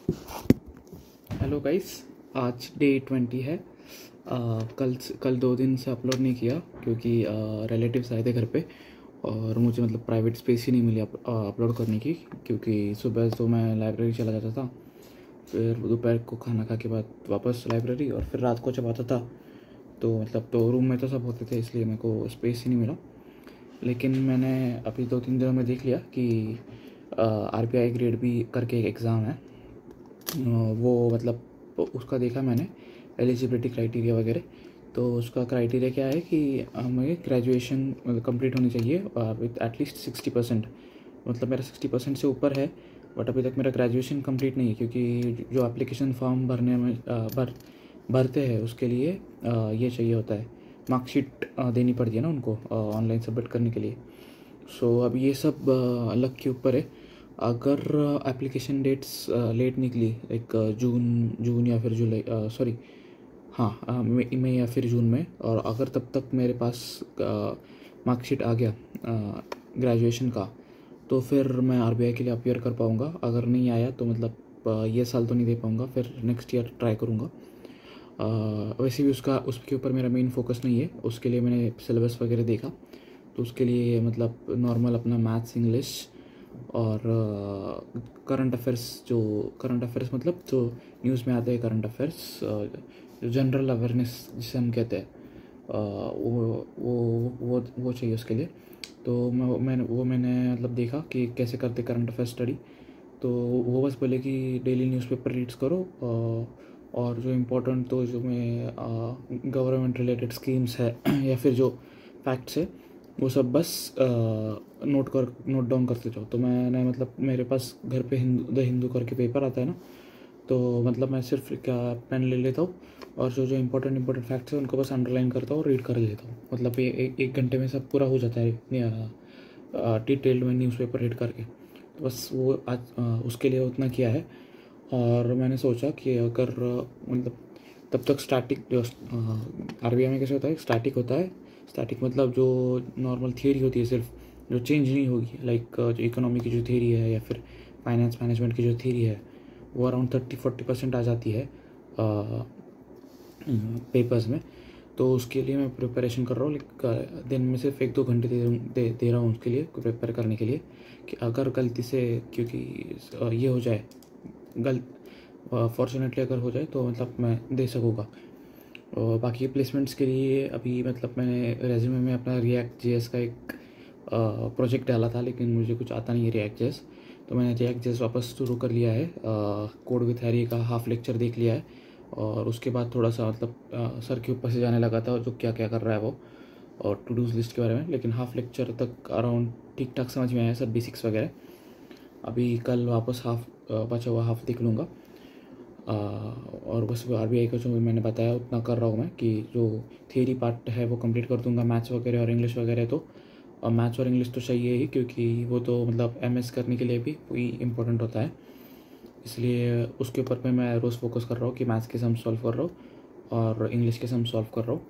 Hello guys. आज day 20 है। कल 2 दिन से अपलोड नहीं किया क्योंकि रिलेटिव्स आए थे घर पे और मुझे मतलब प्राइवेट स्पेस ही नहीं मिली अपलोड करने की, क्योंकि सुबह तो मैं लाइब्रेरी चला जाता था, फिर दोपहर को खाना खा के बाद वापस लाइब्रेरी, और फिर रात को जब आता था तो मतलब तो रूम में तो सब होते थे, इसलिए मेरे को स्पेस ही नहीं मिला। लेकिन मैंने अभी 2-3 दिनों में देख लिया कि RBI ग्रेड बी करके एक एग्ज़ाम है। वो मतलब उसका देखा मैंने, एलिजिबिलिटी क्राइटेरिया वगैरह। तो उसका क्राइटेरिया क्या है कि हमें ग्रेजुएशन कंप्लीट होनी चाहिए विथ एटलीस्ट 60%। मतलब मेरा 60% से ऊपर है, बट अभी तक मेरा ग्रेजुएशन कंप्लीट नहीं है, क्योंकि जो एप्लीकेशन फॉर्म भरने में भरते हैं उसके लिए ये चाहिए होता है, मार्कशीट देनी पड़ती है ना उनको ऑनलाइन सबमिट करने के लिए। सो अब ये सब लक के ऊपर है। अगर एप्लीकेशन डेट्स लेट निकली, एक जून या फिर जुलाई, सॉरी, हाँ, मई या फिर जून में, और अगर तब तक मेरे पास मार्कशीट आ गया ग्रेजुएशन का, तो फिर मैं RBI के लिए अपीयर कर पाऊँगा। अगर नहीं आया तो मतलब ये साल तो नहीं दे पाऊँगा, फिर नेक्स्ट ईयर ट्राई करूँगा। वैसे भी उसके ऊपर मेरा मेन फोकस नहीं है। उसके लिए मैंने सिलेबस वगैरह देखा, तो उसके लिए मतलब नॉर्मल अपना मैथ्स, इंग्लिश और करंट अफेयर्स मतलब जो न्यूज़ में आते हैं करंट अफेयर्स, जो जनरल अवेयरनेस जिसे हम कहते हैं, वो चाहिए उसके लिए। तो मैंने मतलब देखा कि कैसे करते करंट अफेयर स्टडी। तो वो बस बोले कि डेली न्यूज़पेपर रीड्स करो, और जो इम्पोर्टेंट, तो जो मैं गवर्नमेंट रिलेटेड स्कीम्स है या फिर जो फैक्ट्स है, वो सब बस नोट डाउन करते जाओ। तो मैंने मतलब मेरे पास घर पे द हिंदू करके पेपर आता है ना, तो मतलब मैं सिर्फ क्या पेन ले लेता हूँ और जो जो इम्पोर्टेंट फैक्ट्स है उनको बस अंडरलाइन करता हूँ और रीड कर लेता हूँ। मतलब ये एक घंटे में सब पूरा हो जाता है डिटेल्ड में न्यूज़पेपर रीड करके। तो बस वो आज उसके लिए उतना किया है। और मैंने सोचा कि अगर मतलब तब तक स्टैटिक जो RBI में कैसे होता है, स्टैटिक होता है। स्टैटिक मतलब जो नॉर्मल थियरी होती है सिर्फ, जो चेंज नहीं होगी, लाइक जो इकोनॉमी की जो थियरी है या फिर फाइनेंस मैनेजमेंट की जो थियरी है, वो अराउंड 30-40% आ जाती है पेपर्स में। तो उसके लिए मैं प्रिपरेशन कर रहा हूँ, लाइक दिन में सिर्फ 1-2 घंटे दे रहा हूँ उसके लिए, प्रिपेयर करने के लिए, कि अगर गलती से, क्योंकि ये हो जाए फॉर्चुनेटली अगर हो जाए तो मतलब मैं दे सकूँगा। और बाकी प्लेसमेंट्स के लिए अभी मतलब मैंने रेज्यूमे में अपना React.js का एक प्रोजेक्ट डाला था, लेकिन मुझे कुछ आता नहीं है React.js। तो मैंने React.js वापस शुरू कर लिया है। कोड विथ हैरी का हाफ लेक्चर देख लिया है, और उसके बाद थोड़ा सा मतलब सर के ऊपर से जाने लगा था जो क्या क्या कर रहा है वो, और टू डूज लिस्ट के बारे में। लेकिन हाफ लेक्चर तक अराउंड ठीक ठाक समझ में आया सब बेसिक्स वगैरह। अभी कल वापस बचा हुआ हाफ देख लूँगा। और बस RBI का जो मैंने बताया उतना कर रहा हूँ मैं, कि जो थियरी पार्ट है वो कंप्लीट कर दूँगा, मैथ्स वगैरह और इंग्लिश वगैरह। तो मैथ्स और इंग्लिश तो चाहिए ही, क्योंकि वो तो मतलब MS करने के लिए भी वही इम्पोर्टेंट होता है। इसलिए उसके ऊपर पे मैं रोज़ फोकस कर रहा हूँ कि मैथ्स के सम सॉल्व कर रहा हूँ और इंग्लिश के सम सॉल्व कर रहा हूँ।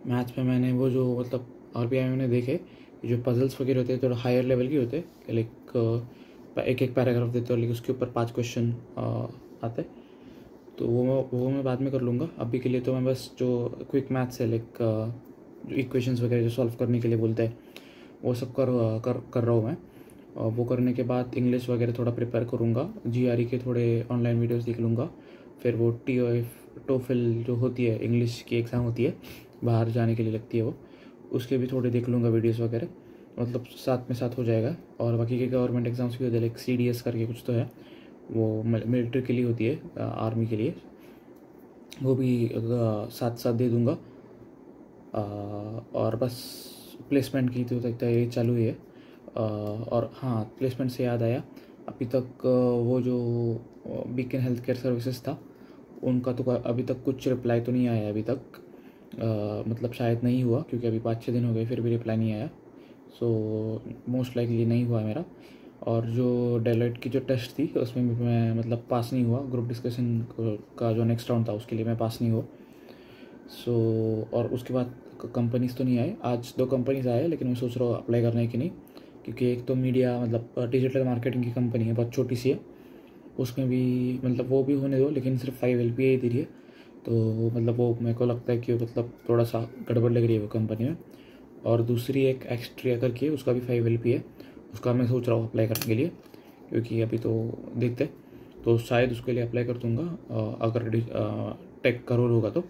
मैथ्स में मैंने वो जो मतलब RBI में मैंने देखे, जो पजल्स वगैरह होते हैं थोड़ा हायर लेवल के होते हैं, लाइक एक पैराग्राफ देते हो, लेकिन उसके ऊपर 5 क्वेश्चन आते। तो वो मैं बाद में कर लूँगा। अभी के लिए तो मैं बस जो क्विक मैथ्स है, लाइक जो इक्वेशंस वगैरह जो सॉल्व करने के लिए बोलते हैं, वो सब कर रहा हूँ मैं। और वो करने के बाद इंग्लिश वगैरह थोड़ा प्रिपेयर करूँगा, GRE के थोड़े ऑनलाइन वीडियोस देख लूँगा। फिर वो TOEFL जो होती है, इंग्लिश की एग्ज़ाम होती है, बाहर जाने के लिए लगती है वो, उसके भी थोड़े देख लूँगा वीडियोस वगैरह। मतलब साथ में साथ हो जाएगा। और बाकी के गवर्नमेंट एग्ज़ाम्स भी होते हैं, लाइक CDS करके कुछ तो है, वो मिलिट्री के लिए होती है, आर्मी के लिए, वो भी साथ साथ दे दूँगा। और बस प्लेसमेंट की तो तैयारी चालू ही है। और हाँ, प्लेसमेंट से याद आया, अभी तक वो जो बीकन हेल्थ केयर सर्विसेज था, उनका तो अभी तक कुछ रिप्लाई तो नहीं आया अभी तक। मतलब शायद नहीं हुआ, क्योंकि अभी 5-6 दिन हो गए फिर भी रिप्लाई नहीं आया। सो मोस्ट लाइकली नहीं हुआ मेरा। और जो डेलोइट की जो टेस्ट थी उसमें भी मैं मतलब पास नहीं हुआ, ग्रुप डिस्कशन का जो नेक्स्ट राउंड था उसके लिए मैं पास नहीं हुआ। सो और उसके बाद कंपनीज तो नहीं आए। आज 2 कंपनीज आए, लेकिन मैं सोच रहा हूँ अप्लाई करने की नहीं, क्योंकि एक तो मीडिया मतलब डिजिटल मार्केटिंग की कंपनी है, बहुत छोटी सी है, उसमें भी मतलब वो भी होने दो, लेकिन सिर्फ 5 LPA ही दे रही है। तो मतलब वो मेरे को लगता है कि मतलब थोड़ा सा गड़बड़ लग रही है वो कंपनी में। और दूसरी एक एक्स्ट्रिया करके है, उसका भी 5 LPA है, उसका मैं सोच रहा हूँ अप्लाई करने के लिए, क्योंकि अभी तो देखते तो शायद उसके लिए अप्लाई कर दूँगा अगर टेक करोल होगा तो।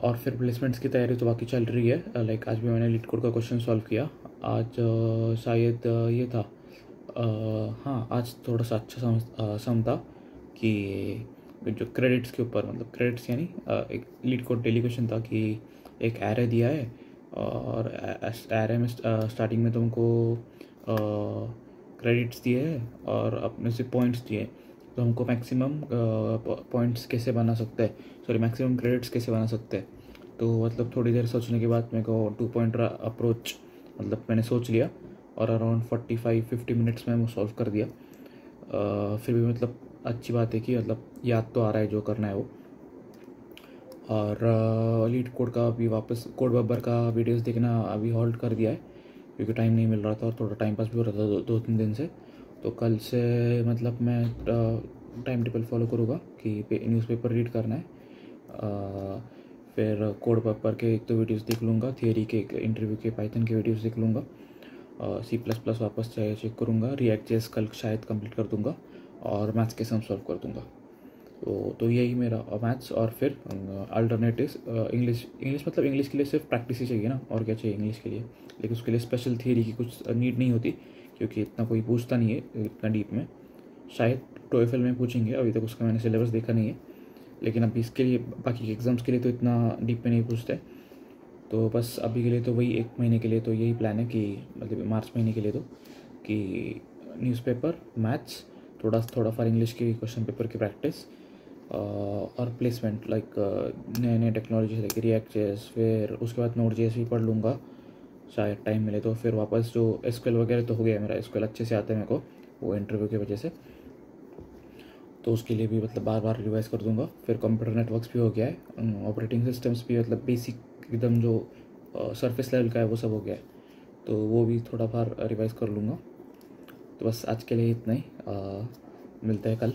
और फिर प्लेसमेंट्स की तैयारी तो बाकी चल रही है। लाइक आज भी मैंने लीड कोड का क्वेश्चन सॉल्व किया। आज शायद ये था, हाँ आज थोड़ा सा अच्छा सम था कि जो क्रेडिट्स के ऊपर, मतलब क्रेडिट्स यानी एक लीड कोड डेली क्वेश्चन था कि एक एरे दिया है और एरे में स्टार्टिंग में तुमको क्रेडिट्स दिए हैं और अपने से पॉइंट्स दिए, तो हमको मैक्सिमम पॉइंट्स कैसे बना सकते हैं, सॉरी मैक्सिमम क्रेडिट्स कैसे बना सकते हैं। तो मतलब थोड़ी देर सोचने के बाद मेरे को 2 पॉइंट अप्रोच मतलब मैंने सोच लिया और अराउंड 45-50 मिनट्स में वो सॉल्व कर दिया। फिर भी मतलब अच्छी बात है कि मतलब याद तो आ रहा है जो करना है वो। और लीड कोड का अभी वापस कोड बब्बर का वीडियोस देखना अभी हॉल्ट कर दिया है, क्योंकि टाइम नहीं मिल रहा था और थोड़ा टाइम पास भी हो रहा था 2-3 दिन से। तो कल से मतलब मैं टाइम टेबल फॉलो करूँगा कि न्यूज़पेपर रीड करना है। फिर कोड पेपर के एक तो वीडियोस देख लूँगा, थियरी के इंटरव्यू के पाइथन के वीडियोस देख लूँगा, C++ वापस चेक करूँगा, React.js कल शायद कंप्लीट कर दूँगा और मैथ्स के सम सॉल्व कर दूँगा। तो यही मेरा मैथ्स। और फिर अल्टरनेटिव्स इंग्लिश मतलब इंग्लिश के लिए सिर्फ प्रैक्टिस ही चाहिए ना, और क्या चाहिए इंग्लिश के लिए। लेकिन उसके लिए स्पेशल थियरी की कुछ नीड नहीं होती, क्योंकि इतना कोई पूछता नहीं है इतना डीप में। शायद TOEFL में पूछेंगे, अभी तक उसका मैंने सिलेबस देखा नहीं है, लेकिन अभी इसके लिए बाकी के एग्ज़ाम्स के लिए तो इतना डीप में नहीं पूछते। तो बस अभी के लिए तो वही 1 महीने के लिए तो यही प्लान है कि मतलब मार्च महीने के लिए तो कि न्यूज़पेपर, मैथ्स, थोड़ा फॉर इंग्लिश की क्वेश्चन पेपर की प्रैक्टिस और प्लेसमेंट लाइक नए नए टेक्नोलॉजी लाइक React.js। फिर उसके बाद Node.js भी पढ़ लूँगा शायद टाइम मिले तो। फिर वापस जो SQL वगैरह तो हो गया है, मेरा SQL अच्छे से आता है मेरे को वो इंटरव्यू की वजह से, तो उसके लिए भी मतलब बार बार रिवाइज कर दूंगा। फिर कंप्यूटर नेटवर्क्स भी हो गया है, ऑपरेटिंग सिस्टम्स भी मतलब बेसिक एकदम जो सरफेस लेवल का है वो सब हो गया है, तो वो भी थोड़ा बार रिवाइज कर लूँगा। तो बस आज के लिए इतना ही, मिलते हैं कल।